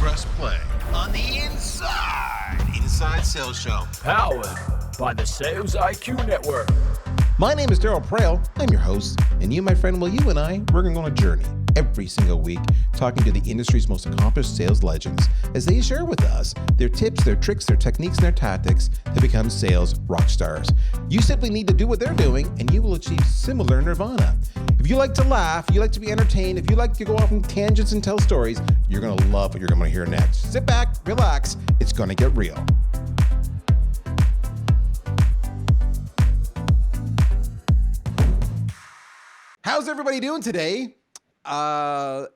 Press play on the Inside Sales Show. Powered by the Sales IQ Network. My name is Darryl Preamble. I'm your host, and you, my friend, you and I, we're going on a journey every single week talking to the industry's most accomplished sales legends as they share with us their tips, their tricks, their techniques, and their tactics to become sales rock stars. You simply need to do what they're doing, and you will achieve similar nirvana. If you like to laugh, you like to be entertained, if you like to go off on tangents and tell stories, you're going to love what you're going to hear next. Sit back, relax, it's going to get real. How's everybody doing today? Funny,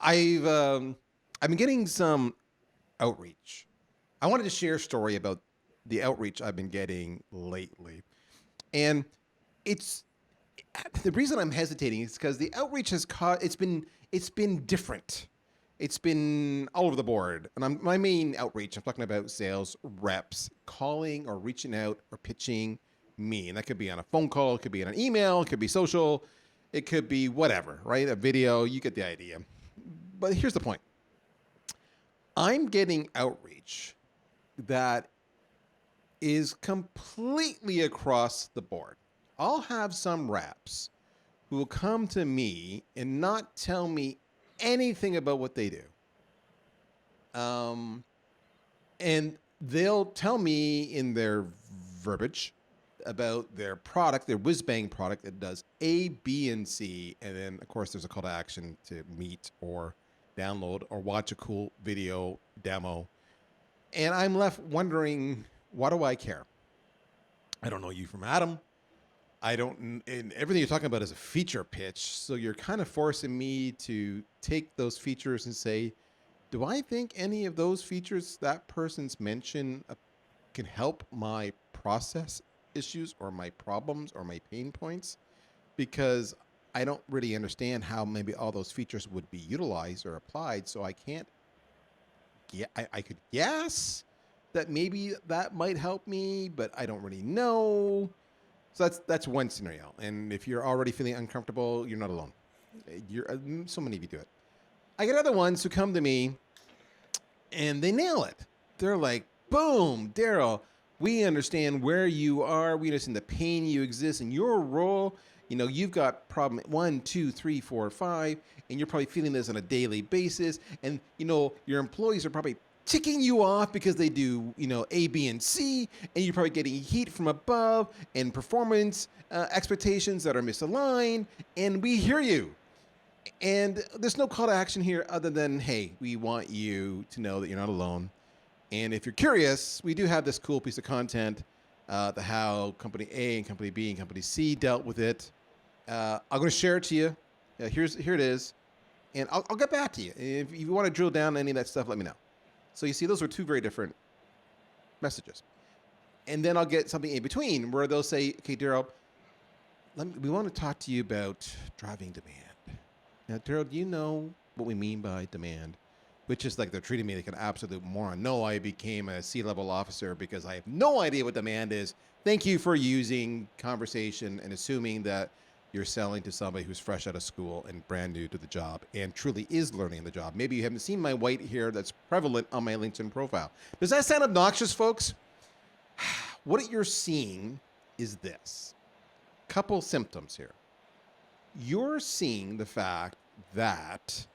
I've been getting some outreach. I wanted to share a story about the outreach I've been getting lately, and it's the reason I'm hesitating is because the outreach has it's been different. It's been all over the board, and my main outreach. I'm talking about sales reps calling or reaching out or pitching me, and that could be on a phone call, it could be on an email, it could be social, it could be whatever, right? A video, you get the idea. But here's the point. I'm getting outreach that is completely across the board. I'll have some reps who will come to me and not tell me anything about what they do. And they'll tell me in their verbiage about their product, their whiz-bang product that does A, B, and C. And then, of course, there's a call to action to meet or download or watch a cool video demo. And I'm left wondering, why do I care? I don't know you from Adam. And everything you're talking about is a feature pitch. So you're kind of forcing me to take those features and say, do I think any of those features that person's mentioned can help my process issues or my problems or my pain points? Because I don't really understand how maybe all those features would be utilized or applied. So I can't get, I could guess that maybe that might help me, but I don't really know. So that's one scenario. And if you're already feeling uncomfortable, you're not alone. So many of you do it. I get other ones who come to me and they nail it. They're like, boom, Darryl, we understand where you are. We understand the pain you exist in your role. You know, you've got problem 1, 2, 3, 4, 5, and you're probably feeling this on a daily basis. And, you know, your employees are probably ticking you off because they do, you know, A, B, and C, and you're probably getting heat from above and performance expectations that are misaligned. And we hear you. And there's no call to action here other than, hey, we want you to know that you're not alone. And if you're curious, we do have this cool piece of content, how Company A and Company B and Company C dealt with it. I'm going to share it to you. Here it is. And I'll get back to you. If you want to drill down any of that stuff, let me know. So you see, those are two very different messages. And then I'll get something in between where they'll say, okay, Darryl, we want to talk to you about driving demand. Now, Darryl, do you know what we mean by demand? Which is like they're treating me like an absolute moron. No, I became a C-level officer because I have no idea what demand is. Thank you for using conversation and assuming that you're selling to somebody who's fresh out of school and brand new to the job and truly is learning the job. Maybe you haven't seen my white hair that's prevalent on my LinkedIn profile. Does that sound obnoxious, folks? What you're seeing is this. Couple symptoms here. You're seeing the fact that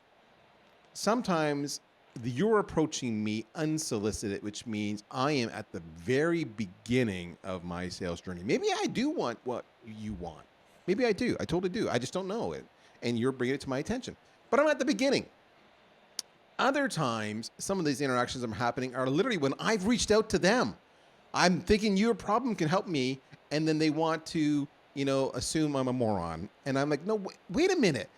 sometimes you're approaching me unsolicited, which means I am at the very beginning of my sales journey. Maybe I do want what you want. Maybe I do. I totally do. I just don't know it. And you're bringing it to my attention. But I'm at the beginning. Other times, some of these interactions that are happening are literally when I've reached out to them. I'm thinking your problem can help me. And then they want to, you know, assume I'm a moron. And I'm like, no, wait a minute.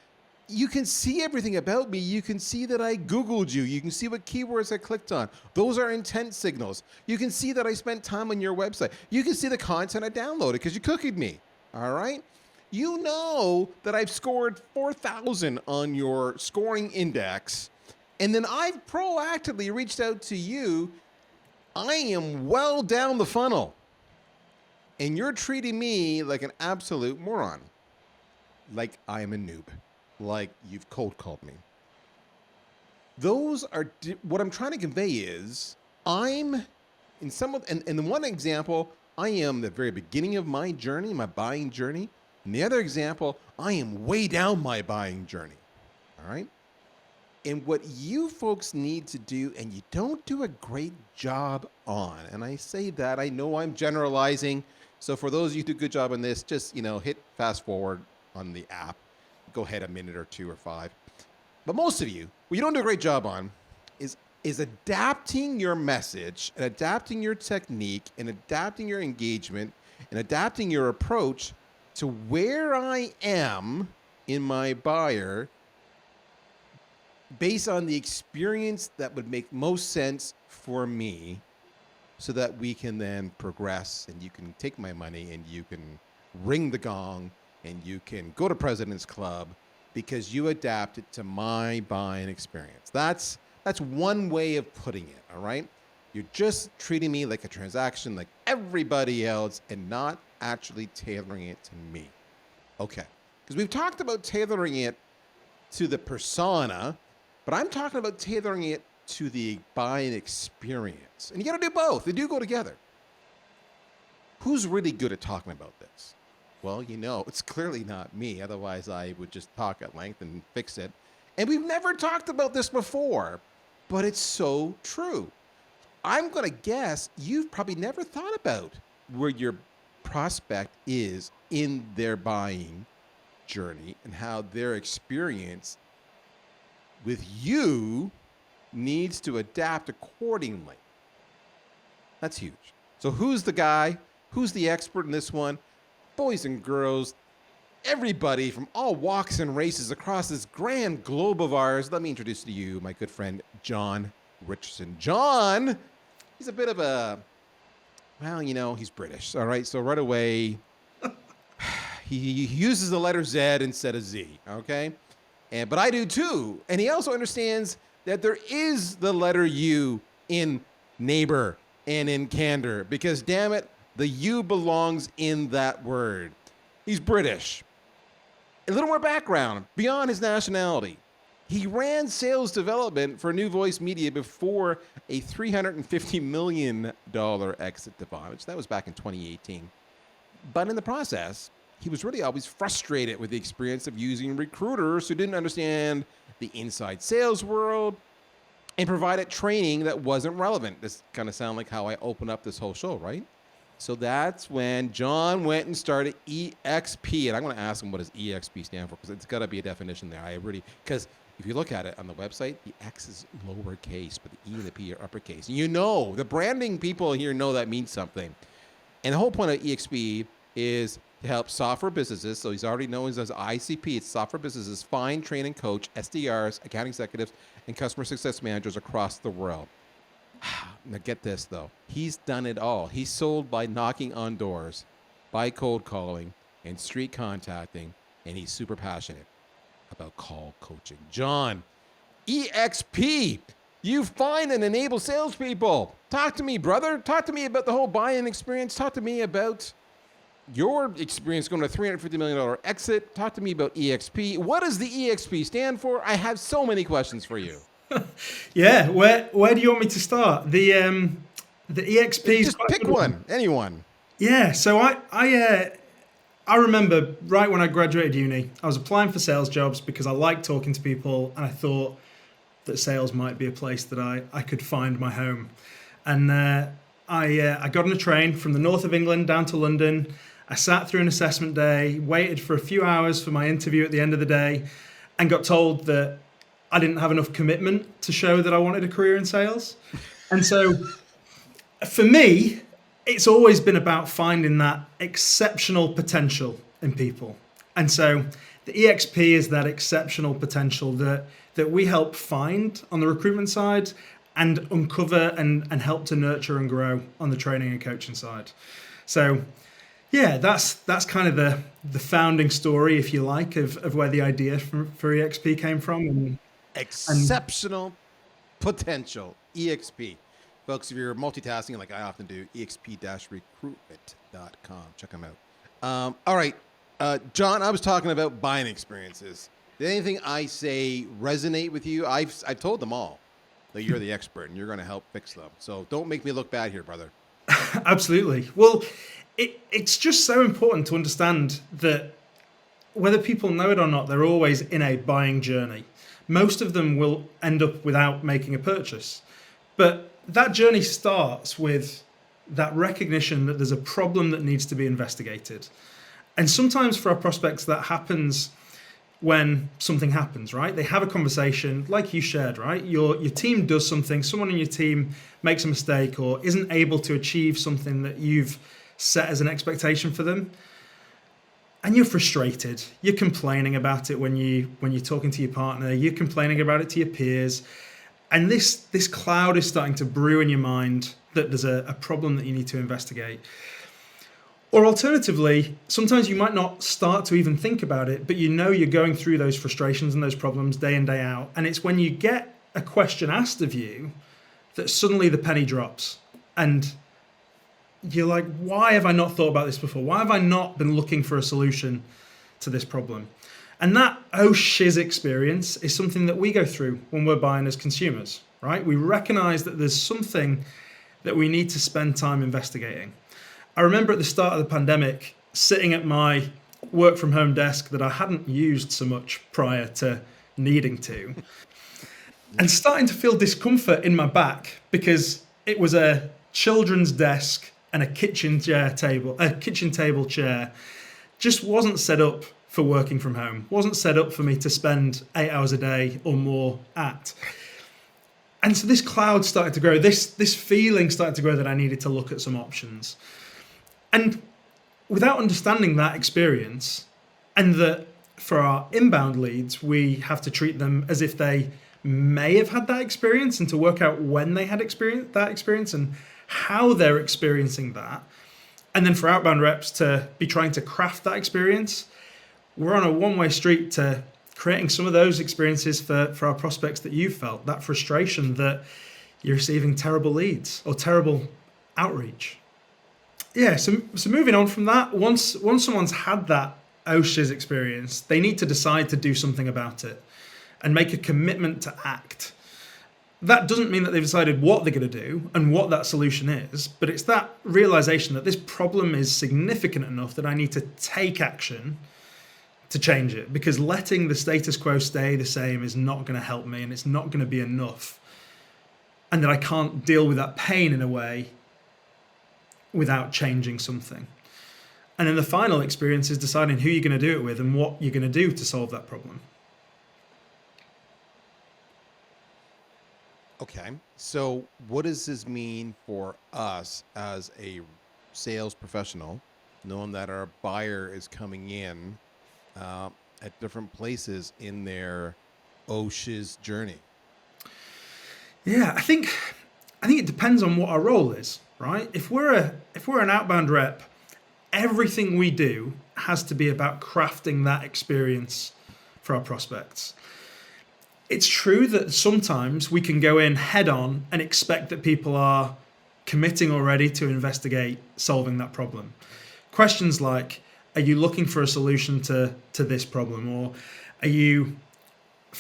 You can see everything about me. You can see that I Googled you. You can see what keywords I clicked on. Those are intent signals. You can see that I spent time on your website. You can see the content I downloaded because you cookied me. All right? You know that I've scored 4,000 on your scoring index. And then I've proactively reached out to you. I am well down the funnel. And you're treating me like an absolute moron. Like I am a noob. Like you've cold called me. those are what I'm trying to convey is I'm in some of, and the one example, I am the very beginning of my journey, my buying journey. And the other example, I am way down my buying journey. All right. And what you folks need to do, and you don't do a great job on, and I say that, I know I'm generalizing. So for those of you who do a good job on this, just, hit fast forward on the app, go ahead a minute or 2 or 5. But most of you, what you don't do a great job on is adapting your message and adapting your technique and adapting your engagement and adapting your approach to where I am in my buyer based on the experience that would make most sense for me, so that we can then progress and you can take my money and you can ring the gong and you can go to President's Club because you adapt it to my buying experience. That's one way of putting it, all right? You're just treating me like a transaction like everybody else and not actually tailoring it to me. Okay, because we've talked about tailoring it to the persona, but I'm talking about tailoring it to the buying experience. And you got to do both. They do go together. Who's really good at talking about this? Well, it's clearly not me. Otherwise, I would just talk at length and fix it. And we've never talked about this before, but it's so true. I'm going to guess you've probably never thought about where your prospect is in their buying journey and how their experience with you needs to adapt accordingly. That's huge. So who's the guy? Who's the expert in this one? Boys and girls, everybody from all walks and races across this grand globe of ours. Let me introduce to you my good friend, John Richardson. John, he's a bit of a, he's British, all right? So right away, he uses the letter Z instead of Z, okay? But I do too. And he also understands that there is the letter U in neighbor and in candor, because damn it, the U belongs in that word. He's British. A little more background beyond his nationality. He ran sales development for New Voice Media before a $350 million exit to Vonage. That was back in 2018. But in the process, he was really always frustrated with the experience of using recruiters who didn't understand the inside sales world and provided training that wasn't relevant. This kind of sounds like how I open up this whole show, right? So that's when John went and started EXP. And I'm going to ask him what does EXP stand for, because it's got to be a definition there. Because if you look at it on the website, the X is lowercase, but the E and the P are uppercase. And the branding people here know that means something. And the whole point of EXP is to help software businesses. So he's already known as ICP. It's software businesses find, train, and coach SDRs, account executives, and customer success managers across the world. Now get this, though. He's done it all. He's sold by knocking on doors, by cold calling, and street contacting, and he's super passionate about call coaching. John, EXP, you find and enable salespeople. Talk to me, brother. Talk to me about the whole buy-in experience. Talk to me about your experience going to a $350 million exit. Talk to me about EXP. What does the EXP stand for? I have so many questions for you. Yeah, where do you want me to start? The EXP. Just pick one, anyone. Yeah, so I remember right when I graduated uni, I was applying for sales jobs because I liked talking to people, and I thought that sales might be a place that I could find my home. And I got on a train from the north of England down to London. I sat through an assessment day, waited for a few hours for my interview at the end of the day, and got told that I didn't have enough commitment to show that I wanted a career in sales. And so for me, it's always been about finding that exceptional potential in people. And so the EXP is that exceptional potential that we help find on the recruitment side and uncover and help to nurture and grow on the training and coaching side. So yeah, that's kind of the founding story, if you like, of where the idea for EXP came from. Exceptional potential, EXP. Folks, if you're multitasking like I often do, exp-recruitment.com. Check them out. All right, John, I was talking about buying experiences. Did anything I say resonate with you? I've told them all that you're the expert and you're going to help fix them. So don't make me look bad here, brother. Absolutely. Well, it's just so important to understand that whether people know it or not, they're always in a buying journey. Most of them will end up without making a purchase. But that journey starts with that recognition that there's a problem that needs to be investigated. And sometimes for our prospects, that happens when something happens, right? They have a conversation like you shared, right? Your team does something, someone in your team makes a mistake or isn't able to achieve something that you've set as an expectation for them. And you're frustrated. You're complaining about it when you're talking to your partner. You're complaining about it to your peers. And this cloud is starting to brew in your mind that there's a problem that you need to investigate. Or alternatively, sometimes you might not start to even think about it, but you know you're going through those frustrations and those problems day in, day out. And it's when you get a question asked of you that suddenly the penny drops. And you're like, why have I not thought about this before? Why have I not been looking for a solution to this problem? And that oh shiz experience is something that we go through when we're buying as consumers, right? We recognize that there's something that we need to spend time investigating. I remember at the start of the pandemic, sitting at my work from home desk that I hadn't used so much prior to needing to, and starting to feel discomfort in my back because it was a children's desk and a kitchen table chair just wasn't set up for working from home, wasn't set up for me to spend 8 hours a day or more at. And so this cloud started to grow, this feeling started to grow that I needed to look at some options. And without understanding that experience, and that for our inbound leads, we have to treat them as if they may have had that experience and to work out when they had experienced that experience and how they're experiencing that. And then for outbound reps to be trying to craft that experience, we're on a one-way street to creating some of those experiences for our prospects that you felt, that frustration that you're receiving terrible leads or terrible outreach. Yeah, so moving on from that, once someone's had that oh shiz experience, they need to decide to do something about it and make a commitment to act. That doesn't mean that they've decided what they're going to do and what that solution is, but it's that realization that this problem is significant enough that I need to take action to change it, because letting the status quo stay the same is not going to help me and it's not going to be enough, and that I can't deal with that pain in a way without changing something. And then the final experience is deciding who you're going to do it with and what you're going to do to solve that problem. Okay, so what does this mean for us as a sales professional, knowing that our buyer is coming in at different places in their oh shiz journey? Yeah, I think it depends on what our role is, right? If we're an outbound rep, everything we do has to be about crafting that experience for our prospects. It's true that sometimes we can go in head on and expect that people are committing already to investigate solving that problem. Questions like, are you looking for a solution to this problem? Or are you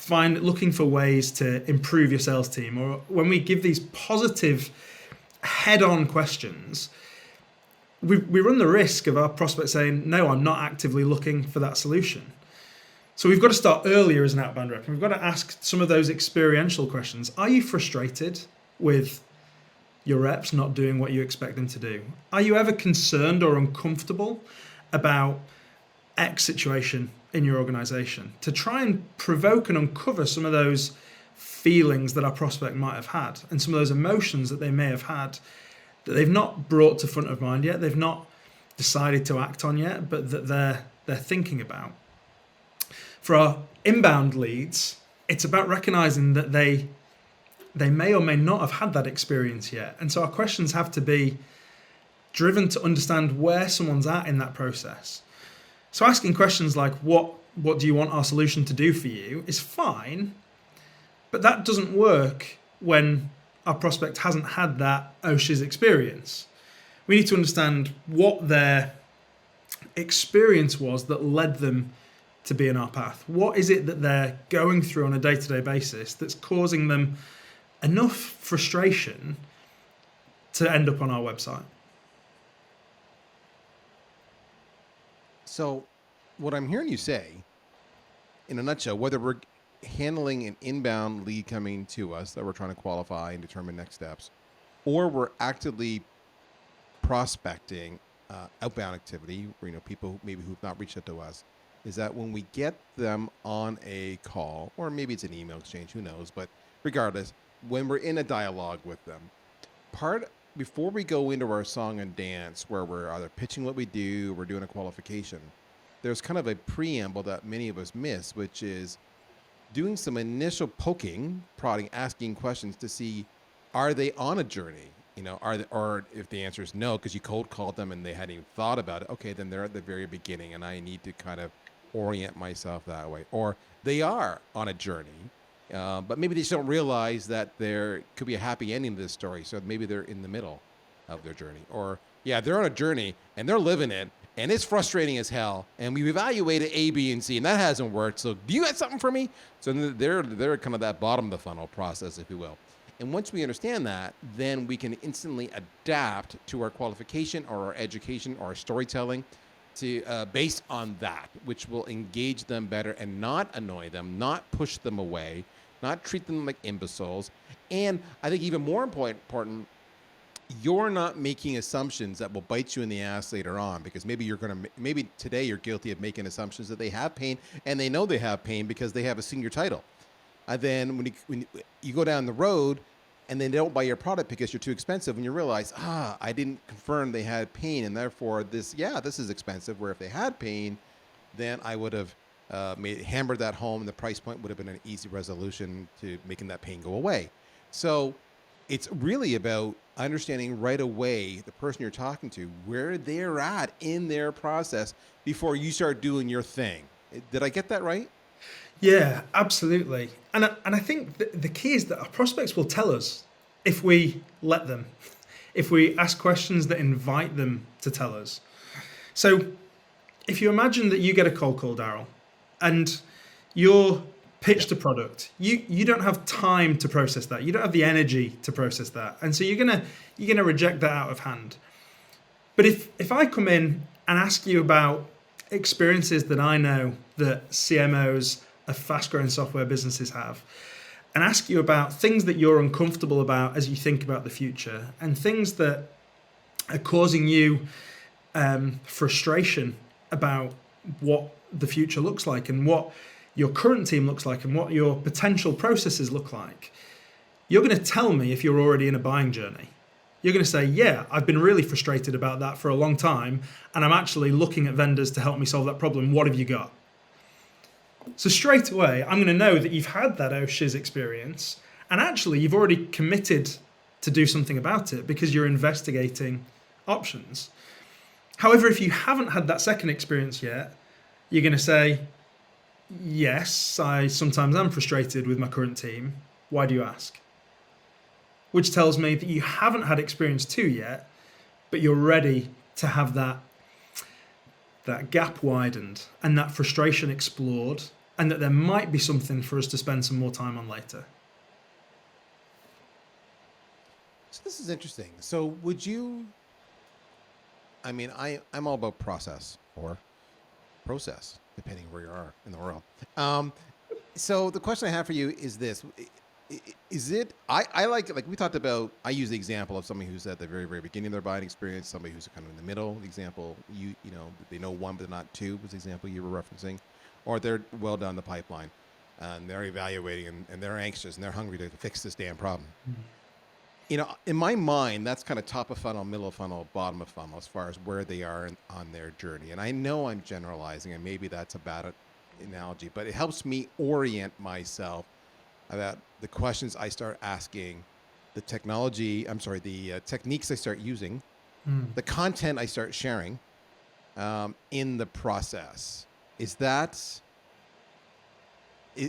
looking for ways to improve your sales team? Or when we give these positive head-on questions, we run the risk of our prospect saying, no, I'm not actively looking for that solution. So we've got to start earlier as an outbound rep. We've got to ask some of those experiential questions. Are you frustrated with your reps not doing what you expect them to do? Are you ever concerned or uncomfortable about X situation in your organization? To try and provoke and uncover some of those feelings that our prospect might have had and some of those emotions that they may have had that they've not brought to front of mind yet, they've not decided to act on yet, but that they're thinking about. For our inbound leads, it's about recognizing that they may or may not have had that experience yet. And so our questions have to be driven to understand where someone's at in that process. So asking questions like, what do you want our solution to do for you is fine, but that doesn't work when our prospect hasn't had that oh shiz experience. We need to understand what their experience was that led them to be in our path? What is it that they're going through on a day-to-day basis that's causing them enough frustration to end up on our website? So what I'm hearing you say, in a nutshell, whether we're handling an inbound lead coming to us that we're trying to qualify and determine next steps, or we're actively prospecting outbound activity, or, people maybe who've not reached out to us, is that when we get them on a call, or maybe it's an email exchange, who knows, but regardless, when we're in a dialogue with them, before we go into our song and dance, where we're either pitching what we do, or we're doing a qualification, there's kind of a preamble that many of us miss, which is doing some initial poking, prodding, asking questions to see, are they on a journey? Or if the answer is no, because you cold called them and they hadn't even thought about it, okay, then they're at the very beginning and I need to kind of orient myself that way. Or they are on a journey, but maybe they just don't realize that there could be a happy ending to this story. So maybe they're in the middle of their journey. Or, yeah, they're on a journey and they're living it and it's frustrating as hell. And we've evaluated A, B, and C and that hasn't worked. So do you have something for me? So they're kind of that bottom of the funnel process, if you will. And once we understand that, then we can instantly adapt to our qualification or our education or our storytelling to based on that, which will engage them better and not annoy them, not push them away, not treat them like imbeciles. And I think even more important, you're not making assumptions that will bite you in the ass later on, because maybe today you're guilty of making assumptions that they have pain and they know they have pain because they have a senior title. And then when you go down the road and they don't buy your product because you're too expensive, and you realize, I didn't confirm they had pain, and therefore this is expensive, where if they had pain, then I would have hammered that home, and the price point would have been an easy resolution to making that pain go away. So it's really about understanding right away the person you're talking to, where they're at in their process before you start doing your thing. Did I get that right? Yeah, absolutely. And I think the key is that our prospects will tell us if we let them, if we ask questions that invite them to tell us. So if you imagine that you get a cold call, Darryl, and you're pitched a product, you don't have time to process that. You don't have the energy to process that. And so you're gonna reject that out of hand. But if I come in and ask you about experiences that I know that CMOs of fast-growing software businesses have, and ask you about things that you're uncomfortable about as you think about the future, and things that are causing you frustration about what the future looks like and what your current team looks like and what your potential processes look like, you're going to tell me if you're already in a buying journey. You're going to say, yeah, I've been really frustrated about that for a long time, and I'm actually looking at vendors to help me solve that problem. What have you got? So straight away, I'm going to know that you've had that oh shiz experience, and actually you've already committed to do something about it because you're investigating options. However, if you haven't had that second experience yet, you're going to say, yes, I sometimes am frustrated with my current team. Why do you ask? Which tells me that you haven't had experience 2 yet, but you're ready to have that gap widened and that frustration explored, and that there might be something for us to spend some more time on later. So this is interesting. So would you, I'm all about process or process, depending where you are in the world. So the question I have for you is this. Is it, I like we talked about, I use the example of somebody who's at the very, very beginning of their buying experience, somebody who's kind of in the middle. The example, they know one, but not two, was the example you were referencing. Or they're well down the pipeline and they're evaluating and they're anxious and they're hungry to fix this damn problem. Mm-hmm. In my mind, that's kind of top of funnel, middle of funnel, bottom of funnel as far as where they are on their journey. And I know I'm generalizing, and maybe that's a bad analogy, but it helps me orient myself about the questions I start asking, the techniques I start using, the content I start sharing in the process.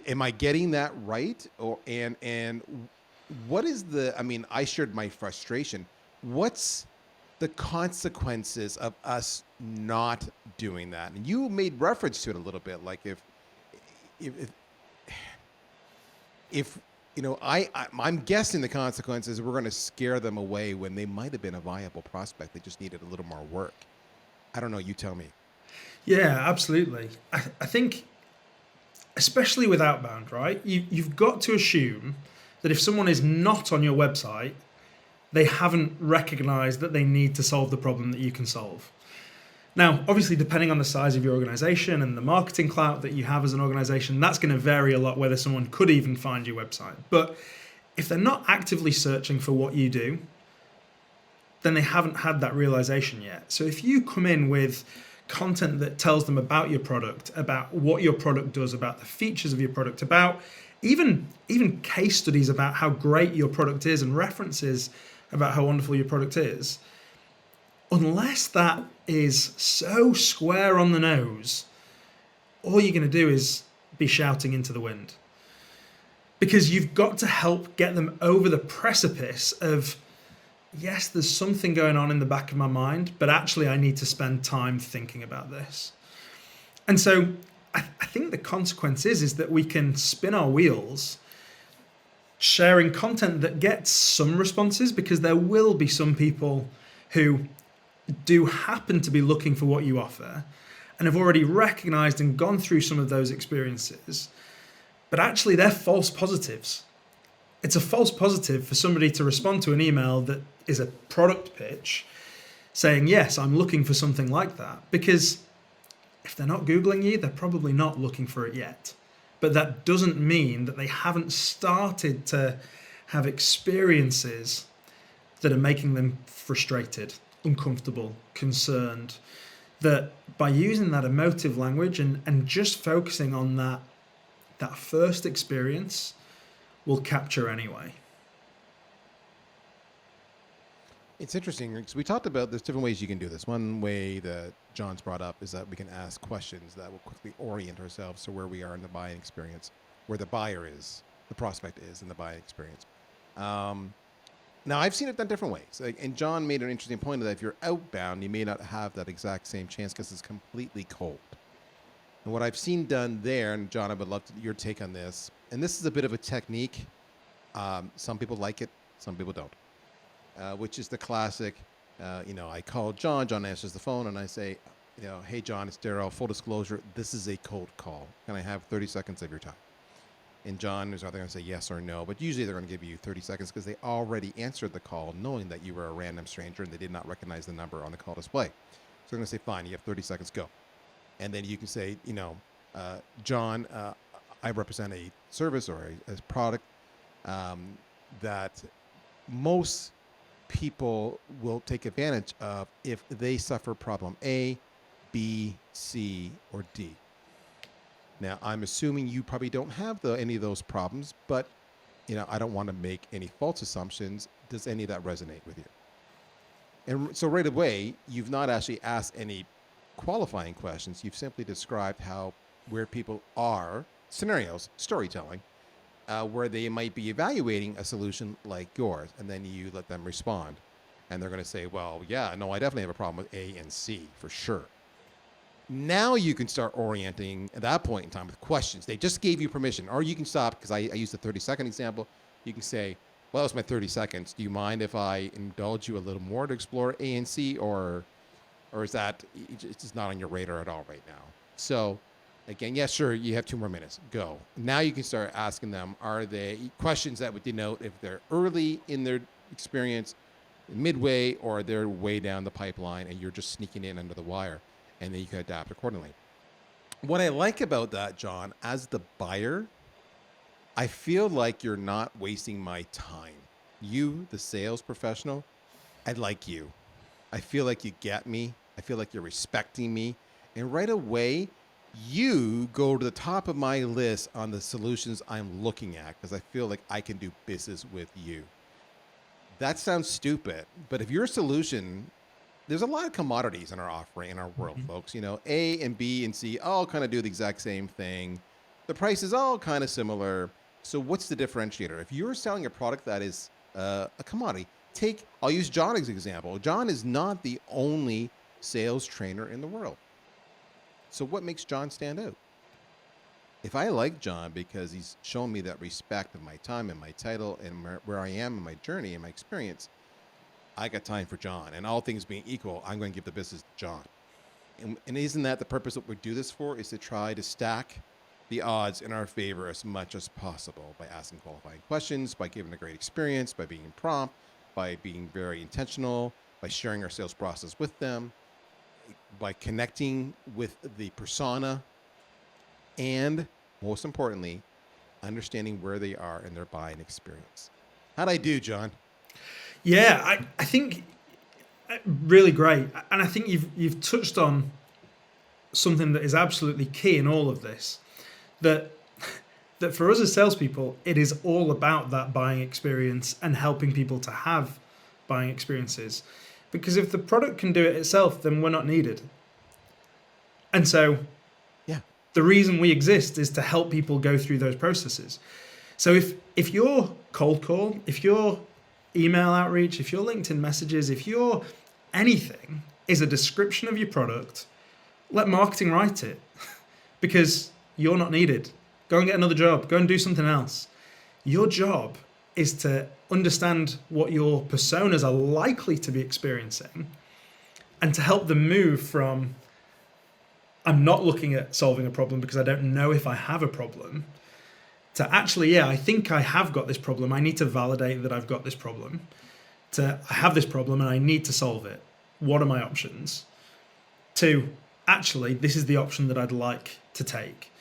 Am I getting that right? And what is I shared my frustration. What's the consequences of us not doing that. And you made reference to it a little bit, like if I'm guessing the consequences, we're going to scare them away when they might have been a viable prospect. They just needed a little more work. I don't know. You tell me. Yeah, absolutely. I think, especially with outbound, right? You've got to assume that if someone is not on your website, they haven't recognized that they need to solve the problem that you can solve. Now, obviously, depending on the size of your organization and the marketing clout that you have as an organization, that's going to vary a lot whether someone could even find your website. But if they're not actively searching for what you do, then they haven't had that realization yet. So if you come in with content that tells them about your product, about what your product does, about the features of your product, about even case studies about how great your product is and references about how wonderful your product is, unless that is so square on the nose, all you're going to do is be shouting into the wind. Because you've got to help get them over the precipice of, yes, there's something going on in the back of my mind, but actually I need to spend time thinking about this. And so I think the consequence is that we can spin our wheels sharing content that gets some responses, because there will be some people who do happen to be looking for what you offer and have already recognized and gone through some of those experiences, but actually they're false positives. It's a false positive for somebody to respond to an email that is a product pitch saying, yes, I'm looking for something like that, because if they're not Googling you, they're probably not looking for it yet. But that doesn't mean that they haven't started to have experiences that are making them frustrated, uncomfortable, concerned, that by using that emotive language and just focusing on that first experience will capture anyway. It's interesting because we talked about there's different ways you can do this. One way that John's brought up is that we can ask questions that will quickly orient ourselves to where we are in the buying experience, where the buyer is, the prospect is in the buying experience. Now, I've seen it done different ways. And John made an interesting point that if you're outbound, you may not have that exact same chance because it's completely cold. And what I've seen done there, and John, I would love your take on this, and this is a bit of a technique. Some people like it, some people don't. Which is the classic, I call John answers the phone, and I say, hey, John, it's Darryl. Full disclosure, this is a cold call. Can I have 30 seconds of your time? And John is either going to say yes or no, but usually they're going to give you 30 seconds because they already answered the call knowing that you were a random stranger and they did not recognize the number on the call display. So they're going to say, fine, you have 30 seconds, go. And then you can say, John, I represent a service or a product that most people will take advantage of if they suffer problem A, B, C, or D. Now, I'm assuming you probably don't have any of those problems, but I don't want to make any false assumptions. Does any of that resonate with you? And so right away, you've not actually asked any qualifying questions. You've simply described where people are, scenarios, storytelling, where they might be evaluating a solution like yours, and then you let them respond. And they're going to say, well, yeah, no, I definitely have a problem with A and C for sure. Now you can start orienting at that point in time with questions. They just gave you permission, or you can stop, because I used the 30-second example. You can say, well, that was my 30 seconds. Do you mind if I indulge you a little more to explore A and C, or is that it's just not on your radar at all right now? So again, yes, sure, you have 2 more minutes. Go. Now you can start asking them, are they questions that would denote if they're early in their experience, midway, or they're way down the pipeline and you're just sneaking in under the wire, and then you can adapt accordingly. What I like about that, John, as the buyer, I feel like you're not wasting my time. You, the sales professional, I like you. I feel like you get me. I feel like you're respecting me. And right away, you go to the top of my list on the solutions I'm looking at, because I feel like I can do business with you. That sounds stupid, but if your solution, there's a lot of commodities in our offering, in our world, folks. A and B and C all kind of do the exact same thing. The price is all kind of similar. So what's the differentiator? If you're selling a product that is a commodity, I'll use John as an example. John is not the only sales trainer in the world. So what makes John stand out? If I like John because he's shown me that respect of my time and my title and where I am in my journey and my experience, I got time for John. And all things being equal, I'm going to give the business to John. And isn't that the purpose that we do this for, is to try to stack the odds in our favor as much as possible by asking qualifying questions, by giving a great experience, by being prompt, by being very intentional, by sharing our sales process with them, by connecting with the persona, and most importantly, understanding where they are in their buying experience. How'd I do, John? Yeah, I think really great. And I think you've touched on something that is absolutely key in all of this, that for us as salespeople, it is all about that buying experience and helping people to have buying experiences. Because if the product can do it itself, then we're not needed. And so the reason we exist is to help people go through those processes. So if your cold call, if your email outreach, if your LinkedIn messages, if your anything is a description of your product, let marketing write it, because you're not needed. Go and get another job. Go and do something else. Your job is to understand what your personas are likely to be experiencing and to help them move from, I'm not looking at solving a problem because I don't know if I have a problem, to actually, yeah, I think I have got this problem. I need to validate that I've got this problem. To, I have this problem and I need to solve it. What are my options? To, actually, this is the option that I'd like to take.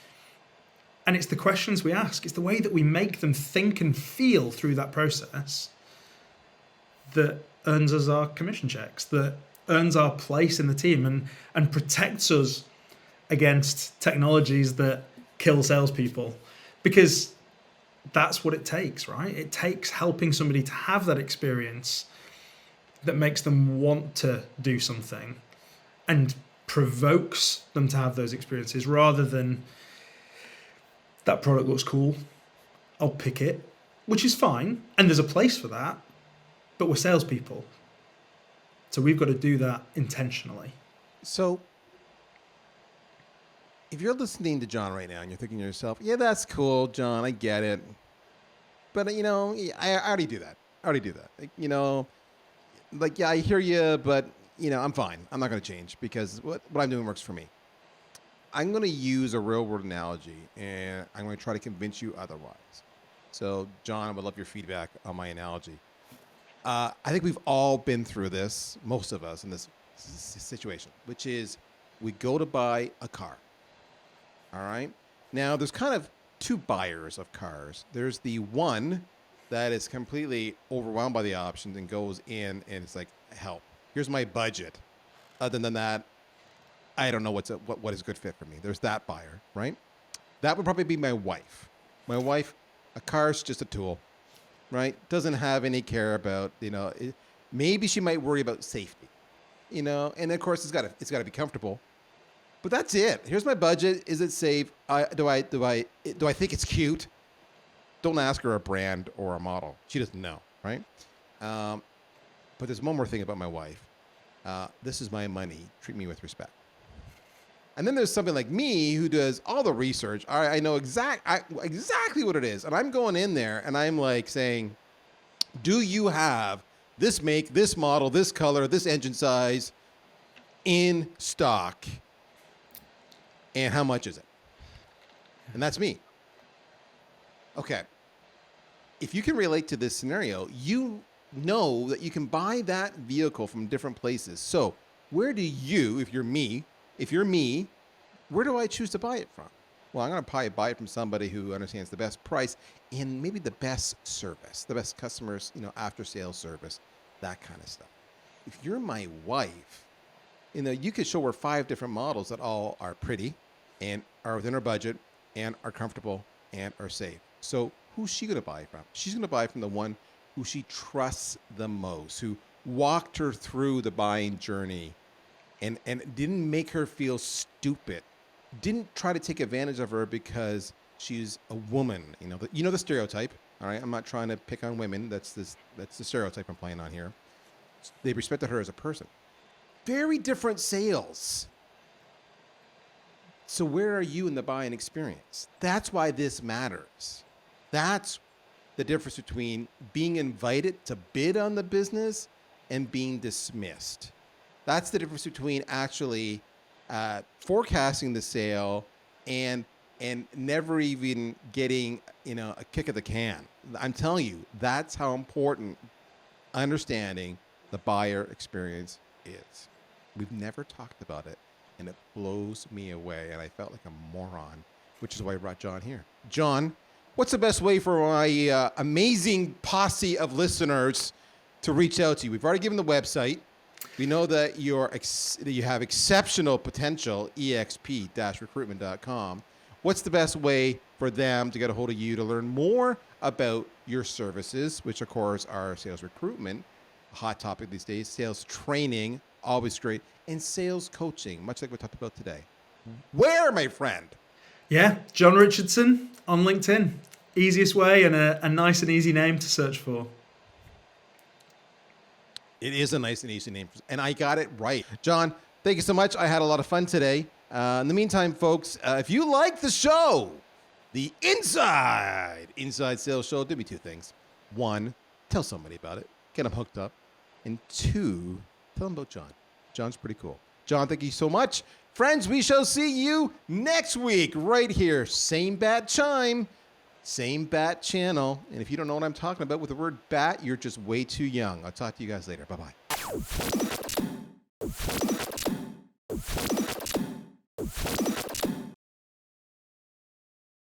And it's the questions we ask. It's the way that we make them think and feel through that process that earns us our commission checks, that earns our place in the team and protects us against technologies that kill salespeople. Because that's what it takes, right? It takes helping somebody to have that experience that makes them want to do something and provokes them to have those experiences, rather than that product looks cool, I'll pick it, which is fine. And there's a place for that, but we're salespeople. So we've got to do that intentionally. So if you're listening to John right now and you're thinking to yourself, yeah, that's cool, John, I get it. But, I already do that. Yeah, I hear you, but, I'm fine. I'm not going to change because what I'm doing works for me. I'm going to use a real world analogy, and I'm going to try to convince you otherwise. So, John, I would love your feedback on my analogy. I think we've all been through this, most of us, in this situation, which is we go to buy a car. All right. Now, there's kind of two buyers of cars. There's the one that is completely overwhelmed by the options and goes in and it's like, help, here's my budget. Other than that, I don't know what is a good fit for me. There's that buyer, right? That would probably be my wife. My wife, a car's just a tool, right? Doesn't have any care about, maybe she might worry about safety, and of course it's got to be comfortable. But that's it. Here's my budget. Is it safe? Do I think it's cute? Don't ask her a brand or a model. She doesn't know, right? But there's one more thing about my wife. This is my money. Treat me with respect. And then there's something like me who does all the research. I know exactly what it is. And I'm going in there and I'm like saying, do you have this make, this model, this color, this engine size in stock? And how much is it? And that's me. Okay. If you can relate to this scenario, you know that you can buy that vehicle from different places. So where do you, if you're me, where do I choose to buy it from? Well, I'm going to probably buy it from somebody who understands the best price and maybe the best service, the best customers, after sales service, that kind of stuff. If you're my wife, you could show her 5 different models that all are pretty and are within her budget and are comfortable and are safe. So who's she going to buy from? She's going to buy from the one who she trusts the most, who walked her through the buying journey and didn't make her feel stupid, didn't try to take advantage of her because she's a woman. The stereotype, All right, I'm not trying to pick on women. That's the stereotype I'm playing on here. They respected her as a person. Very different sales. So where are you in the buying experience? That's why this matters. That's the difference between being invited to bid on the business and being dismissed. That's the difference between actually forecasting the sale and never even getting, a kick of the can. I'm telling you, that's how important understanding the buyer experience is. We've never talked about it, and it blows me away, and I felt like a moron, which is why I brought John here. John, what's the best way for my amazing posse of listeners to reach out to you? We've already given the website. We know that you have exceptional potential, exp-recruitment.com. What's the best way for them to get a hold of you to learn more about your services, which, of course, are sales recruitment, a hot topic these days, sales training, always great, and sales coaching, much like we talked about today. Where, my friend? Yeah, John Richardson on LinkedIn. Easiest way and a nice and easy name to search for. It is a nice and easy name, and I got it right. John, thank you so much. I had a lot of fun today. In the meantime, folks, if you like the show, the Inside Sales Show, do me two things. One, tell somebody about it. Get them hooked up. And two, tell them about John. John's pretty cool. John, thank you so much. Friends, we shall see you next week right here. Same bat chime, same bat channel. And if you don't know what I'm talking about with the word bat, you're just way too young. I'll talk to you guys later. Bye-bye.